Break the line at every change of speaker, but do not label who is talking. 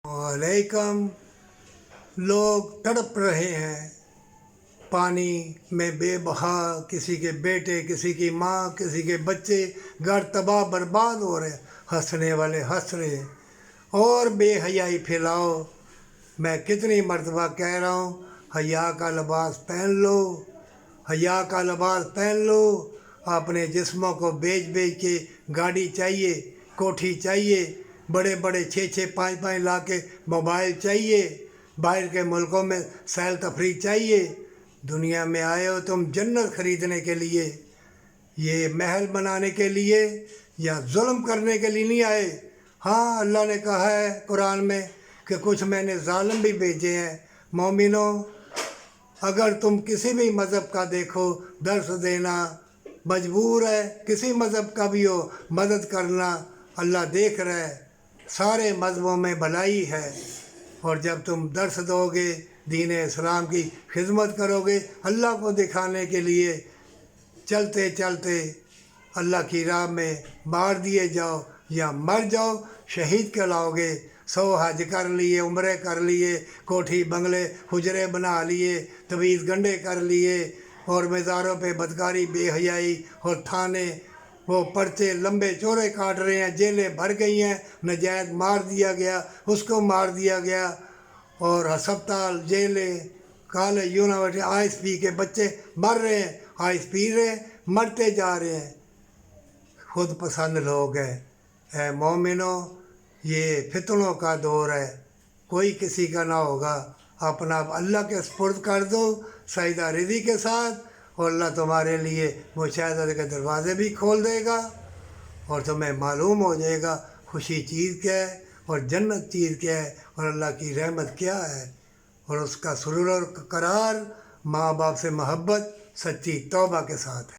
वालेकुम। लोग तड़प रहे हैं पानी में बेबहा, किसी के बेटे, किसी की माँ, किसी के बच्चे, घर तबाह बर्बाद हो रहे, हंसने वाले हंस रहे हैं और बेहयाई फैलाओ। मैं कितनी मर्तबा कह रहा हूँ, हया का लिबास पहन लो, हया का लिबास पहन लो। अपने जिस्मों को बेच बेच के गाड़ी चाहिए, कोठी चाहिए, बड़े बड़े 6-6, 5-5 लाख के मोबाइल चाहिए, बाहर के मुल्कों में सैर तफरी चाहिए। दुनिया में आए हो तुम जन्नत ख़रीदने के लिए, ये महल बनाने के लिए या जुल्म करने के लिए नहीं आए। हाँ, अल्लाह ने कहा है कुरान में कि कुछ मैंने ज़ालिम भी भेजे हैं। मोमिनों, अगर तुम किसी भी मज़हब का देखो, दर्स देना मजबूर है, किसी मज़हब का भी हो, मदद करना अल्लाह देख रहा है। सारे मज़हबों में भलाई है और जब तुम दर्स दोगे, दीन इस्लाम की खिदमत करोगे, अल्लाह को दिखाने के लिए चलते चलते अल्लाह की राह में मार दिए जाओ या मर जाओ, शहीद कहलाओगे। 100 हज कर लिए, उम्रे कर लिए, कोठी बंगले हुजरे बना लिए, तवीज़ गंढे कर लिए और मज़ारों पे बदकारी, बेहयाई और थाने वो पर्चे लंबे चौड़े काट रहे हैं, जेलें भर गई हैं, नजायज़ मार दिया गया, उसको मार दिया गया और अस्पताल, जेलें, कॉलेज, यूनिवर्सिटी, आइस पी के बच्चे मर रहे हैं, आइस पी रहे हैं, मरते जा रहे हैं। खुद पसंद लोग हैं। ऐ मोमिनों, ये फितनों का दौर है, कोई किसी का ना होगा। अपना अल्लाह के सुपुर्द कर दो सईदा रिज़ी के साथ और अल्लाह तुम्हारे लिए मुशाहदत के दरवाज़े भी खोल देगा और तुम्हें मालूम हो जाएगा खुशी चीज़ क्या है और जन्नत चीज़ क्या है और अल्लाह की रहमत क्या है और उसका सुरूर और करार माँ बाप से मोहब्बत सच्ची तौबा के साथ है।